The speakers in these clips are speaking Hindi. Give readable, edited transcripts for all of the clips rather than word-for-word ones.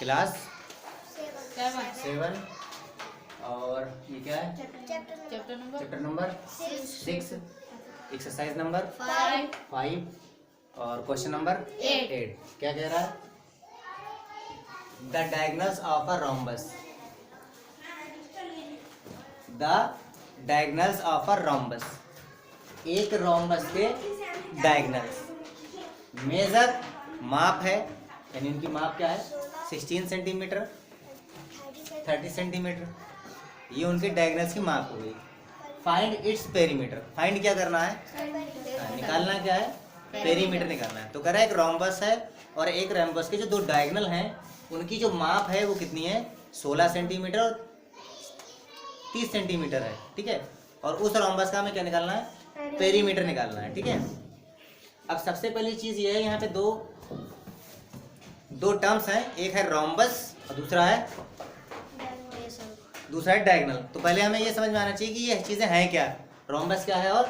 क्लास 7 और ये क्या है? चैप्टर नंबर 6, एक्सरसाइज नंबर 5 और क्वेश्चन नंबर 8। क्या कह रहा है? The diagonals of a rhombus. The diagonals of a rhombus, एक रोम्बस के डायगोनल्स। मेजर, माप है, यानी उनकी माप क्या है? 16 सेंटीमीटर, 30 सेंटीमीटर, ये उनके डायगोनल्स की माप हो गई। फाइंड इट्स पेरीमीटर, फाइंड क्या करना है? निकालना क्या है? पेरीमीटर निकालना है। तो कह रहा है एक रोम्बस है और एक रोम्बस के जो दो डायगोनल हैं उनकी जो माप है वो कितनी है? 16 सेंटीमीटर और 30 सेंटीमीटर है, ठीक है। और उस रोम्बस का हमें क्या निकालना है? पेरीमीटर निकालना है, ठीक है। अब सबसे पहली चीज ये है, यहाँ पे दो टर्म्स हैं, एक है रोम्बस और दूसरा है डायगोनल। तो पहले हमें ये समझ में आना चाहिए कि ये चीजें हैं क्या, रोम्बस क्या है और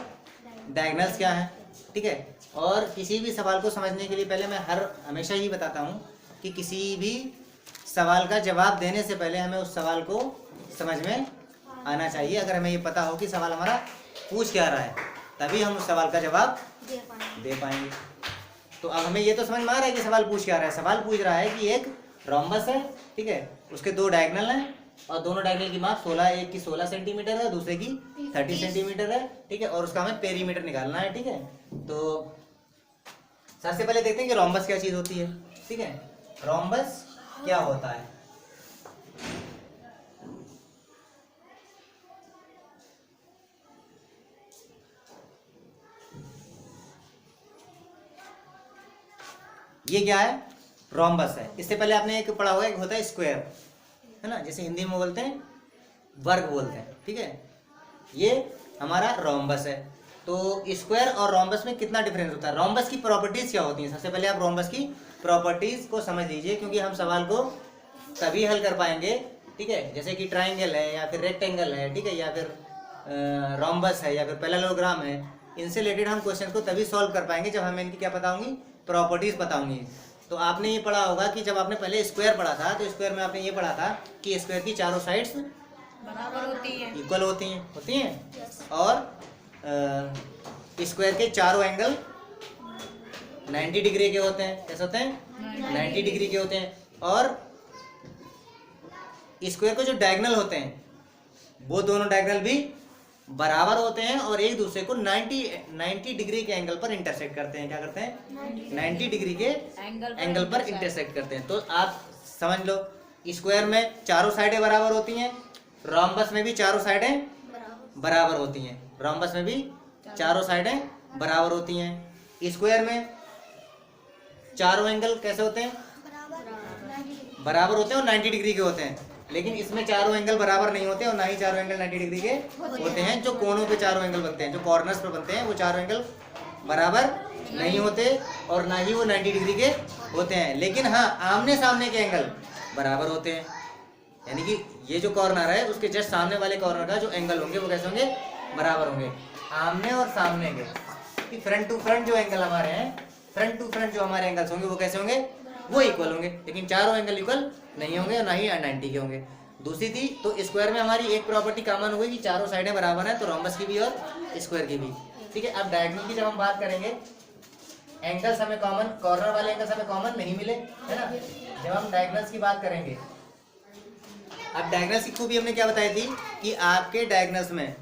डायगोनल्स क्या है, ठीक है। और किसी भी सवाल को समझने के लिए पहले मैं हमेशा ही बताता हूँ कि किसी भी सवाल का जवाब देने से पहले हमें उस सवाल को समझ में आना चाहिए। अगर हमें ये पता हो कि सवाल हमारा पूछ क्या रहा है तभी हम उस सवाल का जवाब दे पाएंगे। तो अब हमें ये तो समझ में आ रहा है कि सवाल पूछ क्या रहा है। सवाल पूछ रहा है कि एक रोम्बस है, ठीक है, उसके दो डायगोनल हैं और दोनों डायगोनल की माप 16, एक की 16 सेंटीमीटर है, दूसरे की 30 सेंटीमीटर है, ठीक है। और उसका हमें पेरीमीटर निकालना है, ठीक है। तो सबसे पहले देखते हैं कि रोम्बस क्या चीज होती है, ठीक है। रोम्बस क्या होता है? ये क्या है? रोम्बस है। इससे पहले आपने एक पढ़ा होगा, एक होता है स्क्वायर, है ना, जैसे हिंदी में बोलते हैं वर्ग बोलते हैं, ठीक है। ये हमारा रोम्बस है। तो स्क्वायर और रोम्बस में कितना डिफरेंस होता है? रोम्बस की प्रॉपर्टीज क्या होती हैं? सबसे पहले आप रोम्बस की प्रॉपर्टीज को समझ लीजिए, क्योंकि हम सवाल को तभी हल कर पाएंगे, ठीक है, जैसे कि ट्राइंगल है या फिर रेक्टेंगल है, ठीक है, या फिर रोम्बस है या फिर पैरेललोग्राम है। इनसे रिलेटेड हम क्वेश्चन को तभी सॉल्व कर पाएंगे जब हमें इनकी क्या पता होंगी? प्रॉपर्टीज पता होंगी। तो आपने ये पढ़ा होगा कि जब आपने पहले स्क्वायर पढ़ा था तो स्क्वायर में आपने ये पढ़ा था कि स्क्वायर की चारों साइड्स बराबर होती है, इक्वल होती हैं और स्क्वायर के चारों एंगल 90 डिग्री के होते हैं। कैसे होते हैं? 90 डिग्री के होते हैं। और स्क्वायर के जो डायगोनल होते हैं वो दोनों डायगोनल भी बराबर होते हैं और एक दूसरे को 90 डिग्री के एंगल पर इंटरसेक्ट करते हैं। क्या करते हैं? 90 डिग्री के एंगल पर इंटरसेक्ट करते हैं। तो आप समझ लो, स्क्वायर में चारों साइडें बराबर होती हैं, रोम्बस में भी चारों साइडें बराबर होती हैं, रोम्बस में भी चारों साइडें बराबर होती हैं। स्क्वायर में चारों एंगल कैसे होते हैं? बराबर होते हैं और 90 डिग्री के होते हैं। लेकिन इसमें चारों एंगल बराबर नहीं होते और ना ही चारों एंगल 90 डिग्री के होते हैं। जो कोनों पे चारों एंगल बनते हैं, जो कॉर्नर्स पर बनते हैं, वो चारों एंगल बराबर नहीं होते और ना ही वो 90 डिग्री के होते हैं। लेकिन हाँ, आमने सामने के एंगल बराबर होते हैं। यानी कि ये जो कॉर्नर है उसके जस्ट सामने वाले कॉर्नर का जो एंगल होंगे वो कैसे होंगे? बराबर होंगे। आमने और सामने के फ्रंट टू फ्रंट जो एंगल हमारे हैं, फ्रंट टू फ्रंट जो हमारे एंगल्स होंगे वो कैसे होंगे? वो इक्वल होंगे। लेकिन चारों एंगल इक्वल नहीं होंगे और ना ही 90 के होंगे। दूसरी थी, तो स्क्वायर में हमारी एक प्रॉपर्टी कॉमन हुई कि चारों साइडें बराबर हैं, तो रोम्बस की भी और स्क्वायर की भी, ठीक है। अब डायगोनल की जब हम बात करेंगे, एंगल्स हमें कॉमन, कॉर्नर वाले एंगल्स हमें कॉमन नहीं मिले, है ना। जब हम डायगोनल्स की बात करेंगे, अब डायगोनल्स की खूबी हमने क्या बताई थी कि आपके डायगोनल्स में,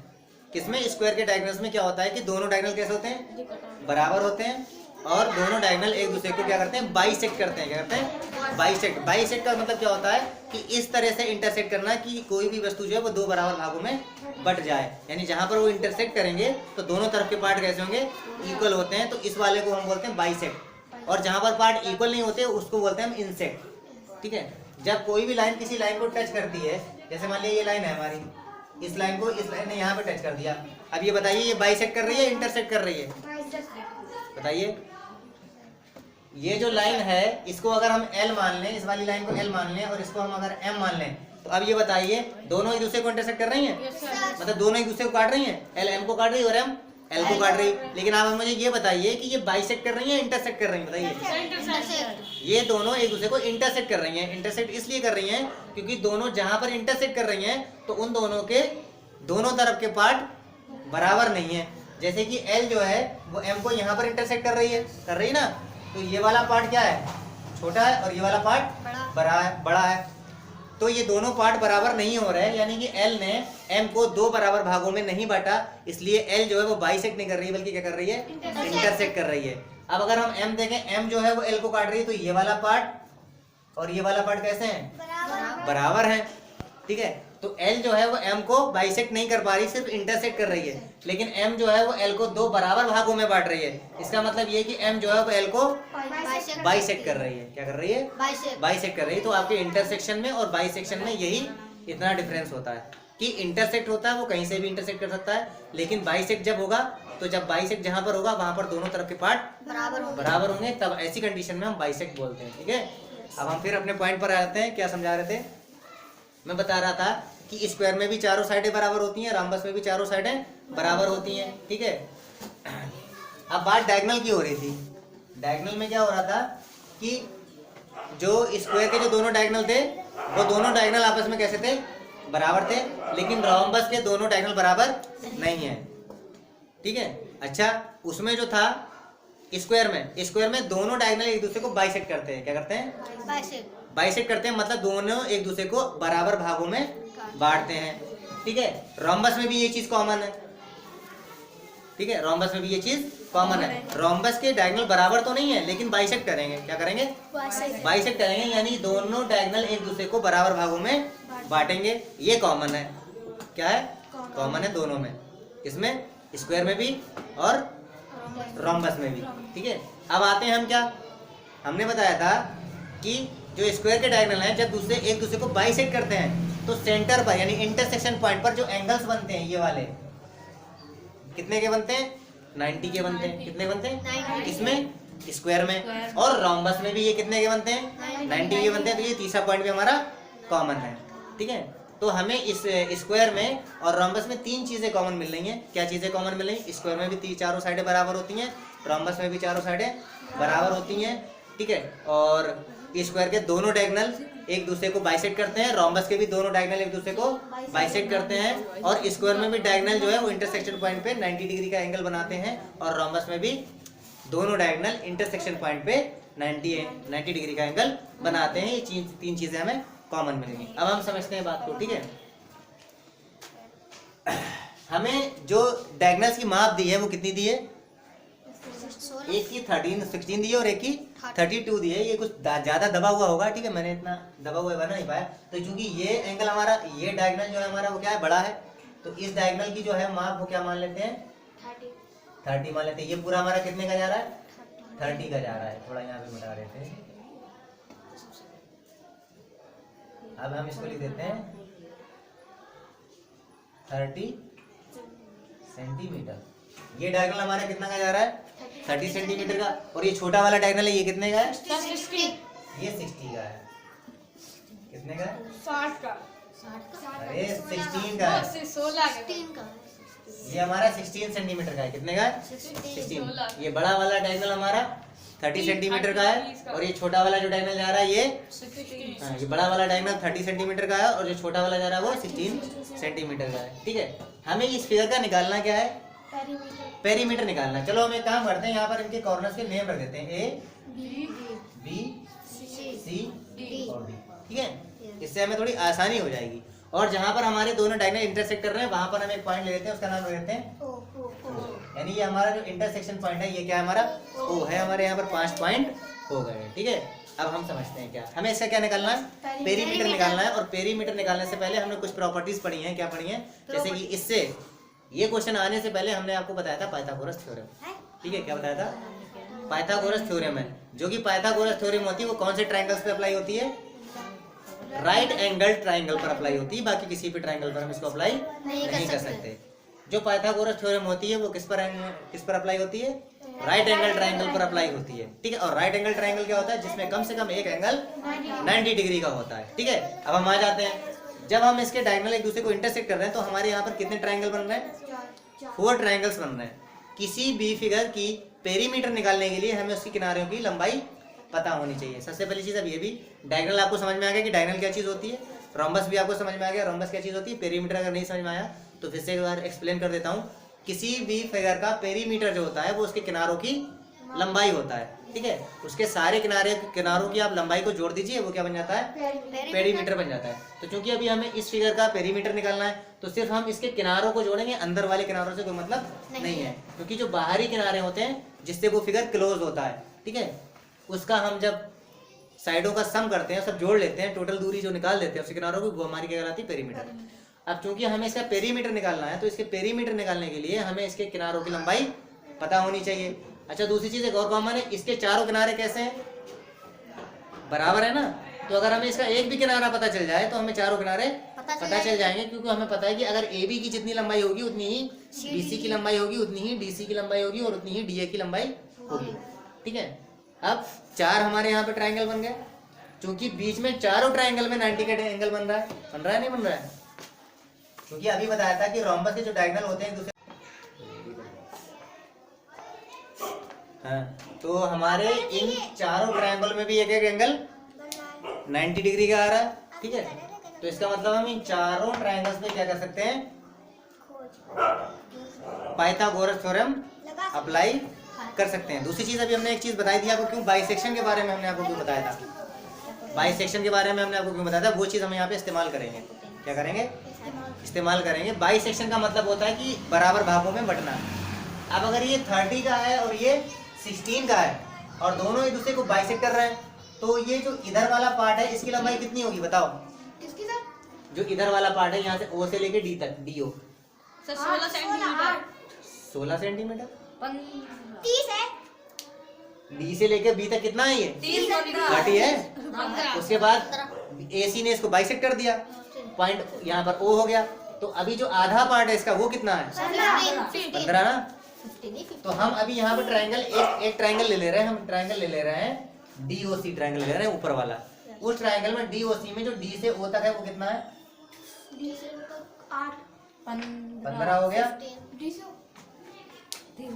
किसमें? स्क्वायर के डायगोनल्स में क्या होता है कि दोनों डायगोनल कैसे होते हैं? बराबर होते हैं और दोनों डायगोनल एक दूसरे को क्या करते हैं? बाइसेक्ट करते हैं। क्या करते हैं? बाइसेक्ट। बाइसेक्ट का मतलब क्या होता है कि इस तरह से इंटरसेक्ट करना कि कोई भी वस्तु जो है वो दो बराबर भागों में बट जाए। यानी जहां पर वो इंटरसेक्ट करेंगे तो दोनों तरफ के पार्ट कैसे होंगे? इक्वल होते हैं। तो इस वाले को हम बोलते हैं बाइसेक्ट। और जहां पर पार्ट इक्वल नहीं होते उसको बोलते हैं हम इंसेक्ट, ठीक है। जब कोई भी लाइन किसी लाइन को टच करती है, जैसे मान लिया ये लाइन है हमारी, इस लाइन को इस लाइन ने यहाँ पे टच कर दिया। अब ये बताइए, ये बाइसेक्ट कर रही है, इंटरसेक्ट कर रही है? बताइए। ये जो लाइन है इसको अगर हम L मान लें, इस वाली लाइन को L मान लें और इसको हम अगर M मान लें, तो अब ये बताइए दोनों एक दूसरे को इंटरसेक्ट कर रही हैं? मतलब दोनों एक दूसरे को काट रही हैं? L M को काट रही है और M एल को काट रही। लेकिन आप मुझे ये बताइए कि ये बाइसेक्ट कर रही है इंटरसेक्ट कर रही है, बताइए। ये दोनों एक दूसरे को इंटरसेक्ट कर रही हैं। इंटरसेक्ट इसलिए कर रही हैं क्योंकि दोनों जहां पर इंटरसेक्ट कर रही हैं तो उन दोनों के दोनों तरफ के पार्ट बराबर नहीं है। जैसे कि एल जो है वो एम को यहाँ पर इंटरसेक्ट कर रही है ना, तो ये वाला पार्ट क्या है, छोटा है, और ये वाला पार्ट बड़ा है। तो ये दोनों पार्ट बराबर नहीं हो रहे हैं, यानी कि एल ने एम को दो बराबर भागों में नहीं बांटा, इसलिए एल जो है वो बाइसेक्ट नहीं कर रही है बल्कि क्या कर रही है, इंटरसेक्ट कर रही है। अब अगर हम एम देखें, एम जो है वो एल को काट रही है, तो ये वाला पार्ट और ये वाला पार्ट कैसे हैं, बराबर हैं, ठीक है। तो एल जो है वो एम को बाइसेक्ट नहीं कर पा रही, सिर्फ इंटरसेक्ट कर रही है। लेकिन एम जो है वो एल को दो बराबर भागों में बांट रही है। इसका मतलब ये कि एम जो है वो एल को बाइसेक्ट कर रही है। क्या कर रही है, बाइसेक्ट कर रही है। तो आपके इंटरसेक्शन में और बाइसेक्शन में यही इतना डिफरेंस होता है कि इंटरसेक्ट होता है वो कहीं से भी इंटरसेक्ट कर सकता है, लेकिन बाइसेक्ट जब होगा तो जब बाइसेक्ट जहां पर होगा वहां पर दोनों तरफ के पार्ट बराबर होंगे, तब ऐसी कंडीशन में हम बाइसेक्ट बोलते हैं, ठीक है। अब हम फिर अपने पॉइंट पर आते हैं। क्या समझा रहे थे, मैं बता रहा था कि स्क्वायर में भी चारों साइडें बराबर होती हैं, रॉम्बस में भी चारों साइडें बराबर होती हैं, ठीक है। अब बात डायगोनल की हो रही थी। डायगोनल में क्या हो रहा था कि जो स्क्वायर के जो दोनों डायगोनल थे वो दोनों डायगोनल आपस में कैसे थे, बराबर थे, लेकिन रॉम्बस के दोनों डायगोनल बराबर नहीं है, ठीक है। अच्छा, उसमें जो था स्क्वायर में दोनों डायगोनल एक दूसरे को बाइसेक्ट करते हैं। क्या करते हैं, बाइसेक्ट करते हैं, मतलब दोनों एक दूसरे को बराबर भागों में बांटते हैं, ठीक है। रोम्बस में भी ये चीज कॉमन है, ठीक है, रोम्बस में भी ये चीज कॉमन है। रोम्बस के डायगोनल बराबर तो नहीं है, लेकिन बाइसेक्ट करेंगे। क्या करेंगे, बाइसेक्ट करेंगे, यानी दोनों डायगोनल एक दूसरे को बराबर भागों में बांटेंगे। ये कॉमन है, क्या है, कॉमन है दोनों में, इसमें स्क्वायर में भी और रोम्बस में भी, ठीक है। अब आते हैं हम, क्या हमने बताया था कि जो स्क्वायर के डायगोनल हैं जब एक दूसरे को बाइसेक्ट करते हैं तो सेंटर पर यानी इंटरसेक्शन पॉइंट पर जो एंगल्स बनते हैं ये वाले कितने के बनते हैं, 90 के बनते हैं। कितने बनते हैं, इसमें स्क्वायर में, और रोम्बस में भी ये कितने के बनते हैं, 90 के बनते हैं। तो ये तीसरा पॉइंट भी हमारा कॉमन है, ठीक है। तो हमें इस स्क्वायर में और रोम्बस में तीन चीजें कॉमन मिल रही हैं। क्या चीजें कॉमन मिल रही हैं, स्क्वायर में भी चारों साइडें बराबर होती हैं, रोम्बस में भी चारों साइडें बराबर होती हैं, ठीक है। और स्क्वायर के दोनों डायगोनल एक दूसरे को बाइसेक्ट करते हैं, रोम्बस के भी दोनों डायगोनल एक दूसरे को बाइसेक्ट करते हैं, और स्क्वायर में भी डायगोनल जो है वो इंटरसेक्शन पॉइंट पे 90 डिग्री का एंगल बनाते हैं, और रोम्बस में भी दोनों डायगोनल इंटरसेक्शन पॉइंट पे 90 डिग्री का एंगल बनाते हैं। ये तीन चीजें हमें कॉमन मिलेंगी। अब हम समझते हैं बात को, ठीक है। हमें जो डायगोनल्स की माप दी है वो कितनी दी है, एक की 16 दी है और एक की 32 दी है। ये कुछ ज्यादा दबा हुआ होगा, ठीक है, मैंने इतना दबा हुआ बना नहीं पाया। तो चूंकि ये एंगल हमारा, ये डायगोनल जो है हमारा वो क्या है, बड़ा है, तो इस डायगोनल की जो है माप वो क्या मान लेते हैं, 30 मान लेते हैं। ये पूरा हमारा कितने का जा रहा है, 30 का जा रहा है। थोड़ा यहाँ पे मिटा रहे थे, अब हम इसको लिख देते हैं 30 सेंटीमीटर। ये डायगोनल हमारा कितना का जा रहा है, 30 सेंटीमीटर का, और ये छोटा वाला डायगोनल है ये कितने का है, ये 60 का है। कितने का है, 60 का। अरे 16 का है, 16 का। ये हमारा 16 सेंटीमीटर का है। कितने का है, 16। ये बड़ा वाला डायगोनल हमारा 30 सेंटीमीटर का है, और ये छोटा वाला जो डायगोनल जा रहा है ये ये बड़ा वाला डायगोनल 30 सेंटीमीटर का है, और जो छोटा वाला जा रहा है वो 16 सेंटीमीटर का है, ठीक है। हमें इस फिगर का निकालना क्या है, पेरीमीटर निकालना है। चलो हम एक काम करते हैं, यहाँ पर इनके कॉर्नर्स के नेम रख देते हैं, ए बी सी और डी, ठीक है। इससे हमें थोड़ी आसानी हो जाएगी। और जहाँ पर हमारे दोनों डायगोनल इंटरसेक्ट कर रहे हैं वहां पर हम एक पॉइंट ले लेते हैं, उसका नाम रख देते हैं, यानी ये हमारा जो इंटरसेक्शन पॉइंट है ये क्या है, हमारा ओ है। हमारे यहाँ पर 5 पॉइंट हो गए, ठीक है। अब हम समझते हैं क्या हमें इसका क्या निकालना है, पेरीमीटर निकालना है। और पेरीमीटर निकालने से पहले हमने कुछ प्रॉपर्टीज पढ़ी हैं। क्या पढ़ी हैं, जैसे कि इससे ये क्वेश्चन आने से पहले हमने आपको बताया था पाइथागोरस थ्योरम, ठीक है। क्या बताया था, पाइथागोरस थ्योरम है, जो कि पाइथागोरस थ्योरम होती है वो कौन से ट्रायंगल्स पे अप्लाई होती है, राइट एंगल ट्रायंगल पर अप्लाई होती है, बाकी किसी भी ट्रायंगल पर हम इसको अप्लाई नहीं कर सकते। जो पाइथागोरस थ्योरम होती है वो किस पर अप्लाई होती है, राइट एंगल ट्रायंगल पर अप्लाई होती है, ठीक है। और राइट एंगल ट्रायंगल क्या होता है, जिसमें कम से कम एक एंगल 90 डिग्री का होता है, ठीक है। अब हम आ जाते हैं, जब हम इसके डायगोनल एक दूसरे को इंटरसेक्ट कर रहे हैं तो हमारे यहाँ पर कितने ट्रायंगल बन रहे हैं, 4 ट्रायंगल्स बन रहे हैं, किसी भी फिगर की पेरीमीटर निकालने के लिए हमें उसकी किनारों की लंबाई पता होनी चाहिए। सबसे पहली चीज़ अब ये भी, डायगोनल आपको समझ में आ गया कि डायगोनल क्या चीज़ होती है, रोम्बस भी आपको समझ में आ गया रोम्बस क्या चीज़ होती है। पेरीमीटर अगर नहीं समझ में आया तो फिर से एक बार एक्सप्लेन कर देता हूँ। किसी भी फिगर का पेरीमीटर जो होता है वो उसके किनारों की लंबाई होता है, ठीक है। उसके सारे किनारों की आप लंबाई को जोड़ दीजिए, वो क्या बन जाता है, पेरीमीटर बन जाता है। तो क्योंकि अभी हमें इस फिगर का पेरीमीटर निकालना है तो सिर्फ हम इसके किनारों को जोड़ेंगे, अंदर वाले किनारों से कोई मतलब नहीं है, क्योंकि जो बाहरी किनारे होते हैं जिससे वो फिगर क्लोज होता है, ठीक है, उसका हम जब साइडों का सम करते हैं, सब जोड़ लेते हैं, टोटल दूरी जो निकाल देते हैं उसके किनारों की, वो हमारी क्या कहलाती है, पेरीमीटर। अब चूंकि हमें इसका पेरीमीटर निकालना है तो इसके पेरीमीटर निकालने के लिए हमें इसके किनारों की लंबाई पता होनी चाहिए। अच्छा, दूसरी चीज एक और कॉमन है, इसके चारों किनारे कैसे हैं, बराबर है ना। तो अगर हमें इसका एक भी किनारा पता चल जाए तो हमें चारों किनारे पता चल जाएंगे, क्योंकि हमें पता है कि अगर ए बी की जितनी लंबाई होगी उतनी ही बीसी की लंबाई होगी, उतनी ही डीसी की लंबाई होगी और उतनी ही डीए की लंबाई होगी, ठीक है। अब चार हमारे यहाँ पे ट्राइंगल बन गए, क्योंकि बीच में चारों ट्राइंगल में 90 का एंगल बन रहा है नहीं बन रहा है, क्योंकि अभी बताया था कि रोम्बस के जो डायगोनल होते हैं एक दूसरे, हाँ, तो हमारे इन चारों ट्रायंगल में भी एक एक एंगल 90 डिग्री का आ रहा है, ठीक है। तो इसका मतलब हम इन चारों ट्रायंगल्स पे क्या कर सकते हैं, पाइथागोरस थ्योरम अप्लाई कर सकते हैं। दूसरी चीज अभी हमने एक चीज बताई थी आपको, क्यों बाइसेक्शन के बारे में हमने आपको क्यों बताया था, बाइसेक्शन के बारे में हमने आपको क्यों बताया था, वो चीज हम यहाँ पे इस्तेमाल करेंगे। क्या करेंगे, इस्तेमाल करेंगे। बाइसेक्शन का मतलब होता है कि बराबर भागों में बंटना। अब अगर ये 30 का है और ये 16 का है और दोनों एक दूसरे को बाइसेक्ट कर रहे हैं, तो ये जो इधर वाला पार्ट है इसकी लंबाई कितनी होगी बताओ, जो इधर वाला पार्ट है यहाँ से ओ से लेके डी तक, डी ओ 16 सेंटीमीटर, 16 सेंटीमीटर, 30 है, डी से लेके बी तक कितना है, ये 30 है। उसके बाद एसी ने इसको बाइसेक्ट कर दिया, पॉइंट यहाँ पर ओ हो गया, तो अभी जो आधा पार्ट है इसका वो कितना है, 15 ना। तो हम अभी यहाँ पर ट्रायंगल एक ट्रायंगल ले ले रहे हैं, हम ट्रायंगल ले ले रहे हैं डीओसी ट्रायंगल ले रहे हैं ऊपर वाला। उस ट्रायंगल में डीओसी में जो डी से ओ तक है वो कितना है, 15 हो गया,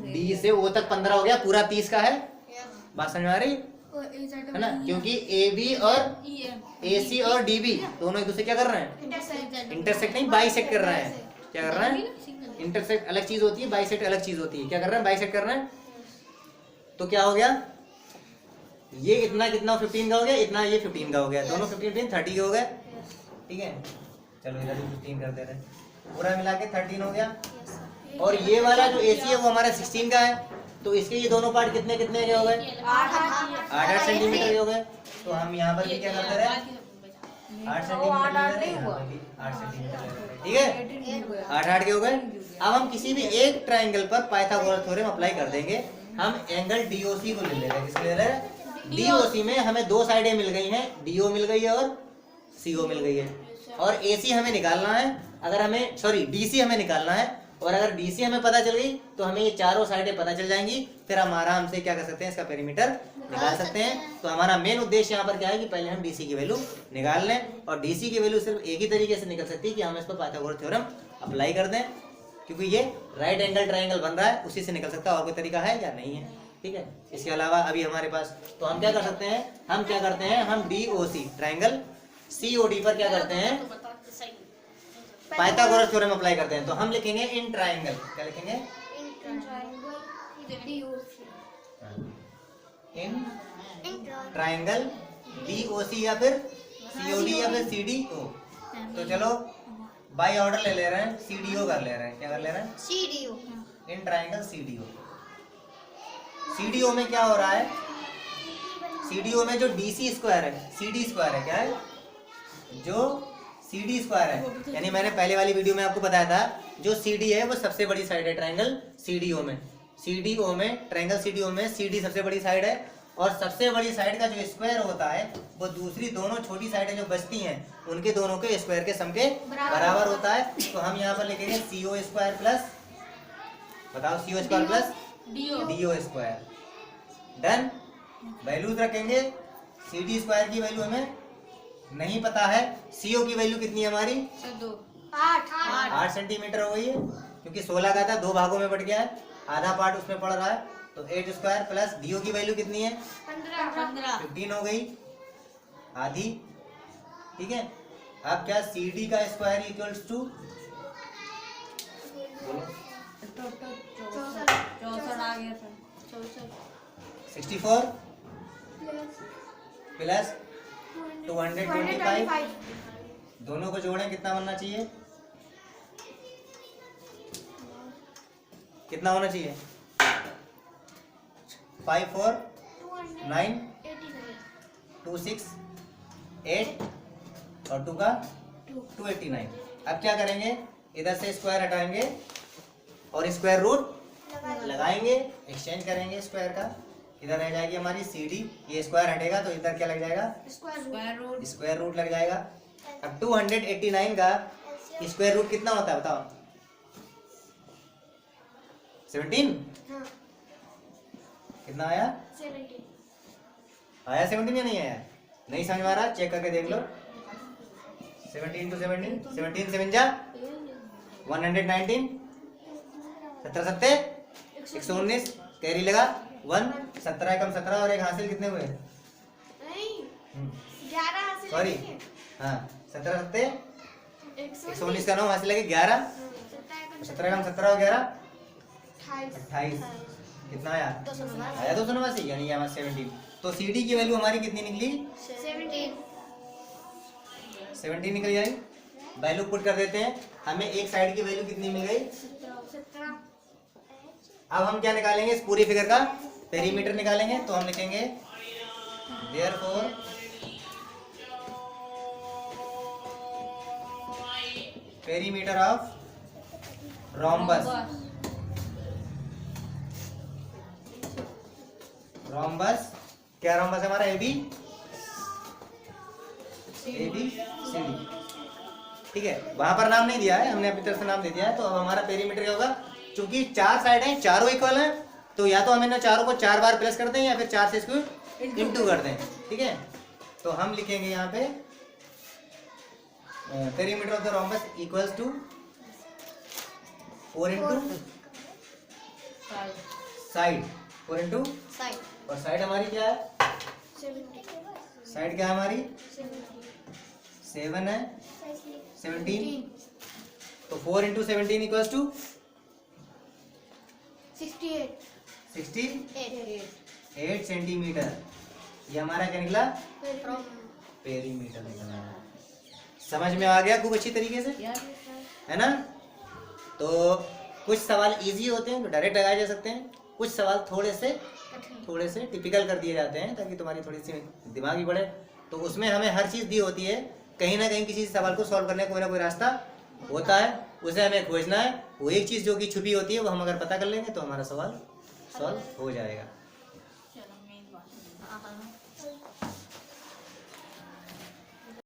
डी से ओ तक 15 हो गया, पूरा 30 का है। बात समझ में आ रही है ना, क्योंकि ए बी और ए सी और डी बी दोनों एक दूसरे क्या कर रहे हैं, इंटरसेक्ट नहीं बाइसेक्ट कर रहे हैं। क्या कर रहे हैं, इंटरसेक्ट अलग चीज होती है, बाइसेक्ट अलग चीज होती है। क्या कर रहे हैं, बाइसेक्ट कर रहे हैं। तो क्या हो गया, ये इतना कितना 15 का हो गया, इतना ये 15 का हो गया, दोनों 15 30 के हो गए, ठीक है। चलो इधर भी 15 कर दे रहे हैं, पूरा मिला के 13 हो गया। और ये वाला जो एसी है वो हमारा 16 का है, तो इसके ये दोनों पार्ट कितने कितने के हो गए, 8 सेंटीमीटर के हो गए। तो हम यहाँ पर भी क्या करते रहे, 8 सेंटीमीटर, ठीक है, 8 के हो गए। अब हम किसी भी एक ट्राइंगल पर पाइथागोरस थ्योरम अप्लाई कर देंगे। हम एंगल डीओसी को ले ले रहे हैं, किसको ले रहे हैं, डीओसी में हमें दो साइडें मिल गई हैं, डीओ मिल गई है और सीओ मिल गई है, और एसी हमें निकालना है। अगर हमें डीसी हमें निकालना है, और अगर डीसी हमें पता चल गई तो हमें ये चारों साइडें पता चल जाएंगी, फिर हम आराम से क्या कर सकते हैं, इसका पेरीमीटर निकाल सकते हैं। तो हमारा मेन उद्देश्य यहाँ पर क्या है कि पहले हम डीसी की वैल्यू निकाल लें, और डीसी की वैल्यू सिर्फ एक ही तरीके से निकल सकती है कि हम इस पर पाइथागोरस थ्योरम अप्लाई कर दें, क्योंकि ये राइट एंगल ट्राइंगल बन रहा है, उसी से निकल सकता है, और कोई तरीका है या नहीं है, ठीक है। इसके अलावा अभी हमारे पास, तो हम क्या कर सकते हैं, हम डीओसी ट्राइंगल सीओडी पर क्या करते हैं, पाइथागोरस थ्योरम अप्लाई करते हैं। तो हम लिखेंगे इन ट्राइंगल, क्या लिखेंगे, इन ट्राइंगल डीओसी या फिर सीओडी या फिर सीडीओ। तो चलो बाय ऑर्डर ले ले रहे हैं, सीडीओ कर ले रहे हैं, क्या कर ले रहे हैं, CDO, in triangle CDO. CDO में क्या हो रहा है, सीडीओ में जो डीसी स्क्वायर है, सीडी स्क्वायर है, क्या है, जो सीडी स्क्वायर है, यानी मैंने पहले वाली वीडियो में आपको बताया था, जो सीडी है वो सबसे बड़ी साइड है ट्राइंगल सीडीओ में। ट्राइंगल सीडीओ में सीडी सबसे बड़ी साइड है, और सबसे बड़ी साइड का जो स्क्वायर होता है वो दूसरी दोनों छोटी साइडें जो बचती हैं उनके दोनों के स्क्वायर के सम के बराबर होता है। तो हम यहाँ पर लिखेंगे सीओ स्क्वायर प्लस, बताओ, CO square plus DO square. Done. Values रखेंगे, सीडी स्क्वायर की वैल्यू हमें नहीं पता है, सीओ की वैल्यू कितनी है हमारी, 8 सेंटीमीटर हो गई है, क्योंकि 16 का था, 2 भागों में बट गया है, आधा पार्ट उसमें पड़ रहा है, तो 8 स्क्वायर प्लस डीओ की वैल्यू कितनी है? 15 15 हो गई, आधी। ठीक है, अब क्या सी डी का स्क्वायर इक्वल्स टू, बोलो 64 आ गया सर। 64 प्लस 225, दोनों को जोड़ें कितना बनना चाहिए? कितना होना चाहिए? 5 4 9 2 6 8 और 2 का 289। अब क्या करेंगे, इधर से स्क्वायर हटाएंगे और स्क्वायर रूट लगाएंगे, एक्सचेंज करेंगे स्क्वायर का। इधर रह जाएगी हमारी सी डी, ये स्क्वायर हटेगा तो इधर क्या लग जाएगा? स्क्वायर रूट स्क्वायर रूट लग जाएगा। अब 289 का स्क्वायर रूट कितना होता है बताओ? 17। कितना आया? आया 17 या नहीं आया? नहीं समझ में आ रहा, चेक करके देख लो। 17 to 17, 17 7 जा 119, 17 सत्ते 119, कैरी लगा 1, 17 कम 17 और एक हासिल कितने हुए? सॉरी, हाँ 17 सत्ते 119 का 9 हासिल लगे 11, 17 कम 17 और 11 28। कितना आया? आया 289, यानी यहाँ 17। तो सी डी की वैल्यू हमारी कितनी निकली? 17 निकल जाएगी। वैल्यू पुट कर देते हैं, हमें एक साइड की वैल्यू कितनी मिल गई? अब हम क्या निकालेंगे? इस पूरी फिगर का पेरीमीटर निकालेंगे। तो हम लिखेंगे therefore perimeter of rhombus, rhombus क्या रोम्बस है हमारा? AB C D. ठीक है, वहां पर नाम नहीं दिया है, हमने अपनी तरफ से नाम दे दिया है। तो अब हमारा पेरीमीटर क्या होगा? चूंकि 4 साइड हैं, चारों इक्वल हैं, तो या तो हम इन चारों को 4 बार प्लस कर दें या फिर 4 से इसको इंटू कर दें। ठीक है, तो हम लिखेंगे यहाँ पे perimeter of the rhombus equals to 4 into side, 4 into, और साइड हमारी क्या है? साइड क्या है हमारी? 7 है, 17। तो 4 इंटू 17 इक्वल्स टू 68 सेंटीमीटर। ये हमारा क्या निकला? पेरीमीटर निकला। समझ में आ गया खूब अच्छी तरीके से, है ना? तो कुछ सवाल इजी होते हैं तो डायरेक्ट लगाए जा सकते हैं, कुछ सवाल थोड़े से टिपिकल कर दिए जाते हैं ताकि तुम्हारी थोड़ी सी दिमाग भी बढ़े। तो उसमें हमें हर चीज़ दी होती है, कहीं ना कहीं किसी सवाल को सॉल्व करने का कोई ना कोई रास्ता होता है, उसे हमें खोजना है। वो एक चीज़ जो कि छुपी होती है वो हम अगर पता कर लेंगे तो हमारा सवाल सॉल्व हो जाएगा। चलो मेन बात।